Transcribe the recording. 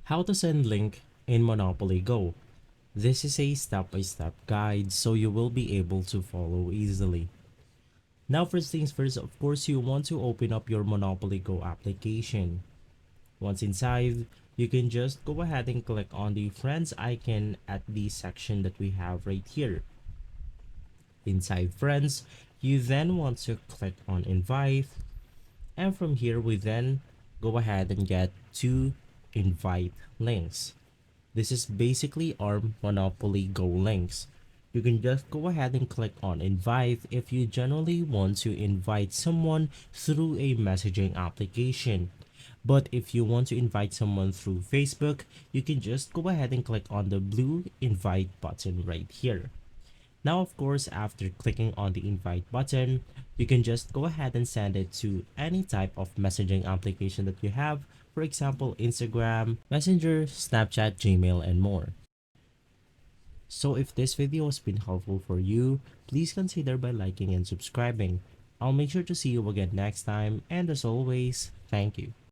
How to send link in Monopoly Go. This is a step-by-step guide so you will be able to follow easily. Now first things first, of course you want to open up your Monopoly Go application. Once inside, you can just go ahead and click on the friends icon at the section that we have right here. Inside friends, you then want to click on invite, and from here we then go ahead and get two invite links. This is basically our Monopoly Go links. You can just go ahead and click on invite if you generally want to invite someone through a messaging application. But if you want to invite someone through Facebook, you can just go ahead and click on the blue invite button right here. Now, of course, after clicking on the invite button, you can just go ahead and send it to any type of messaging application that you have. For example, Instagram, Messenger, Snapchat, Gmail, and more. So if this video has been helpful for you, please consider by liking and subscribing. I'll make sure to see you again next time, and as always, thank you.